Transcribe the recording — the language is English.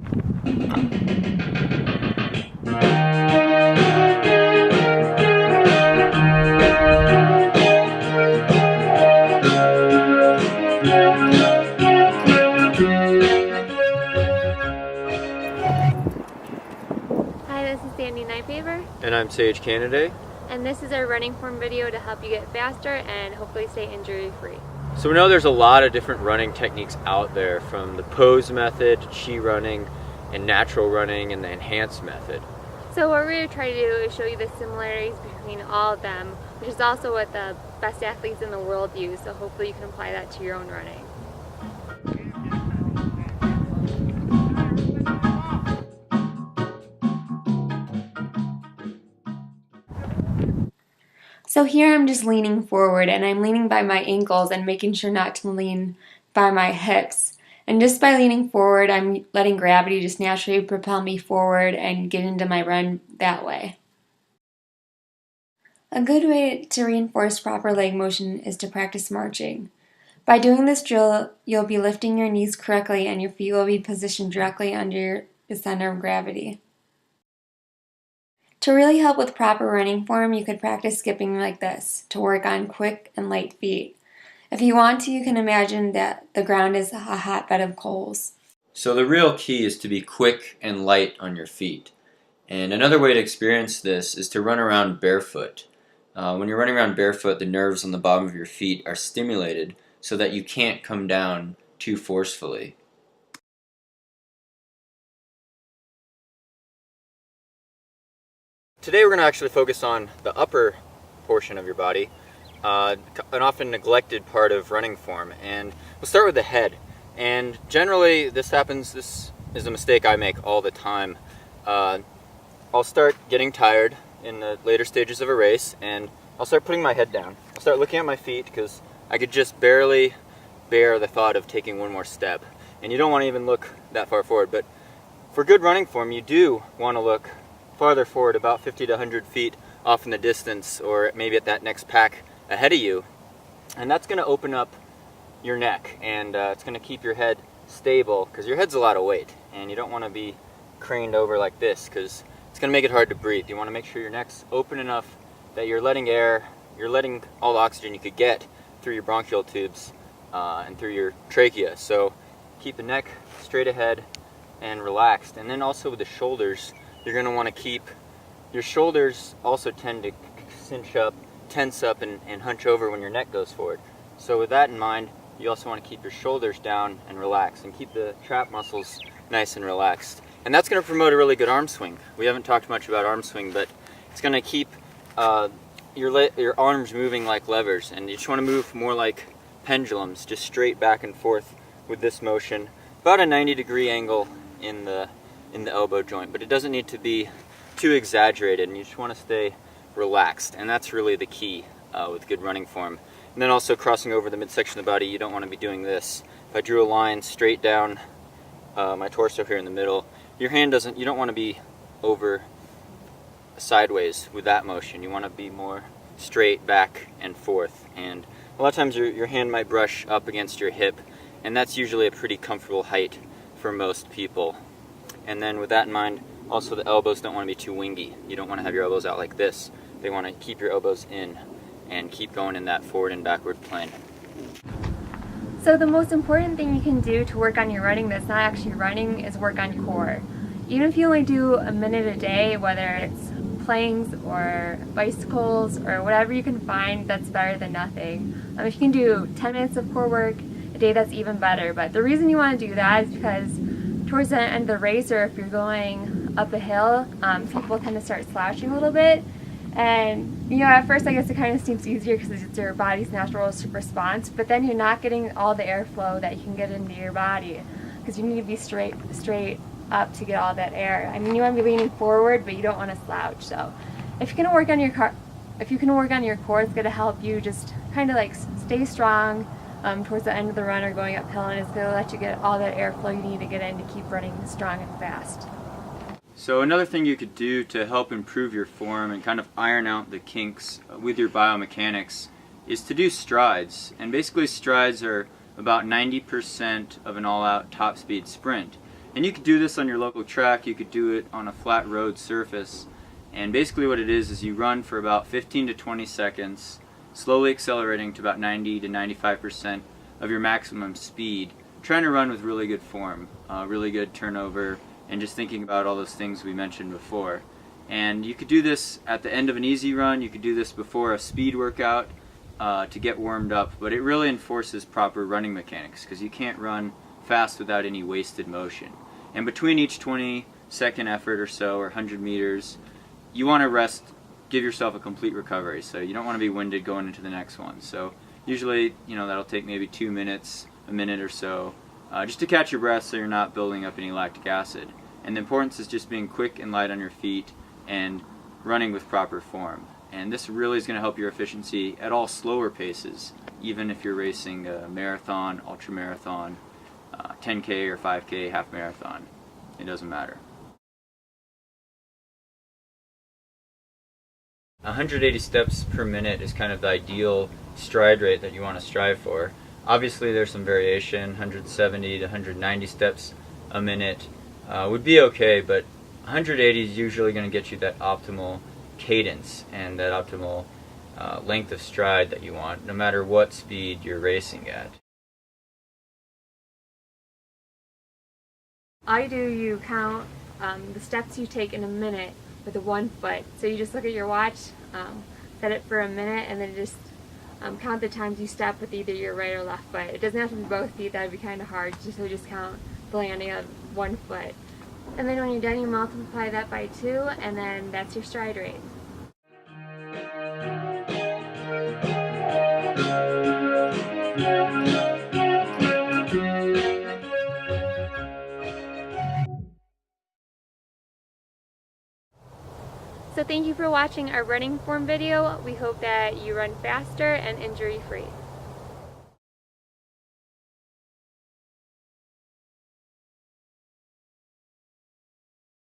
Hi, this is Sandy Nightfavor. And I'm Sage Canaday. And this is our running form video to help you get faster and hopefully stay injury free. So we know there's a lot of different running techniques out there, from the pose method, chi running, and natural running, and the enhanced method. So what we're going to try to do is show you the similarities between all of them, which is also what the best athletes in the world use, so hopefully you can apply that to your own running. So here I'm just leaning forward, and I'm leaning by my ankles and making sure not to lean by my hips. And just by leaning forward, I'm letting gravity just naturally propel me forward and get into my run that way. A good way to reinforce proper leg motion is to practice marching. By doing this drill, you'll be lifting your knees correctly and your feet will be positioned directly under the center of gravity. To really help with proper running form, you could practice skipping like this to work on quick and light feet. If you want to, you can imagine that the ground is a hotbed of coals. So the real key is to be quick and light on your feet. And another way to experience this is to run around barefoot. When you're running around barefoot, the nerves on the bottom of your feet are stimulated so that you can't come down too forcefully. Today we're going to actually focus on the upper portion of your body, an often neglected part of running form, and we'll start with the head. And generally this is a mistake I make all the time. I'll start getting tired in the later stages of a race, and I'll start putting my head down. I'll start looking at my feet because I could just barely bear the thought of taking one more step. And you don't want to even look that far forward, but for good running form you do want to look farther forward, about 50 to 100 feet off in the distance, or maybe at that next pack ahead of you. And that's going to open up your neck, and it's going to keep your head stable, because your head's a lot of weight, and you don't want to be craned over like this, because it's going to make it hard to breathe. You want to make sure your neck's open enough that you're letting all the oxygen you could get through your bronchial tubes and through your trachea. So keep the neck straight ahead and relaxed. And then also with the shoulders, you're going to want to keep your shoulders also tend to tense up and hunch over when your neck goes forward. So with that in mind, you also want to keep your shoulders down and relaxed, and keep the trap muscles nice and relaxed. And that's going to promote a really good arm swing. We haven't talked much about arm swing, but it's going to keep your arms moving like levers, and you just want to move more like pendulums, just straight back and forth with this motion, about a 90-degree angle in the elbow joint, but it doesn't need to be too exaggerated, and you just want to stay relaxed, and that's really the key with good running form. And then also crossing over the midsection of the body, you don't want to be doing this. If I drew a line straight down my torso here in the middle, you don't want to be over sideways with that motion. You want to be more straight back and forth, and a lot of times your hand might brush up against your hip, and that's usually a pretty comfortable height for most people. And then with that in mind, also the elbows don't want to be too wingy. You don't want to have your elbows out like this. They want to keep your elbows in and keep going in that forward and backward plane. So the most important thing you can do to work on your running that's not actually running is work on core. Even if you only do a minute a day, whether it's planes or bicycles or whatever you can find, that's better than nothing. If you can do 10 minutes of core work a day, that's even better. But the reason you want to do that is because towards the end of the race, or if you're going up a hill, people tend to start slouching a little bit. And at first I guess it kind of seems easier because it's your body's natural response, but then you're not getting all the airflow that you can get into your body, because you need to be straight up to get all that air. I mean, you want to be leaning forward, but you don't want to slouch. So if you can work on your core, it's going to help you just kind of like stay strong towards the end of the run or going uphill, and it's going to let you get all that airflow you need to get in to keep running strong and fast. So another thing you could do to help improve your form and kind of iron out the kinks with your biomechanics is to do strides. And basically strides are about 90% of an all-out top speed sprint. And you could do this on your local track, you could do it on a flat road surface. And basically what it is you run for about 15 to 20 seconds, slowly accelerating to about 90 to 95% of your maximum speed, trying to run with really good form, really good turnover, and just thinking about all those things we mentioned before. And you could do this at the end of an easy run, you could do this before a speed workout to get warmed up, but it really enforces proper running mechanics because you can't run fast without any wasted motion. And between each 20-second effort or so, or 100 meters, you want to rest, give yourself a complete recovery, so you don't want to be winded going into the next one. So usually, that'll take maybe 2 minutes, a minute or so, just to catch your breath so you're not building up any lactic acid. And the importance is just being quick and light on your feet and running with proper form. And this really is going to help your efficiency at all slower paces, even if you're racing a marathon, ultramarathon, 10K or 5K, half marathon. It doesn't matter. 180 steps per minute is kind of the ideal stride rate that you want to strive for. Obviously there's some variation, 170 to 190 steps a minute would be okay, but 180 is usually going to get you that optimal cadence and that optimal length of stride that you want, no matter what speed you're racing at. You count the steps you take in a minute with a 1 foot. So you just look at your watch, set it for a minute, and then just count the times you step with either your right or left foot. It doesn't have to be both feet, that would be kind of hard, so just count the landing of 1 foot. And then when you're done, you multiply that by 2, and then that's your stride rate. So thank you for watching our running form video. We hope that you run faster and injury-free.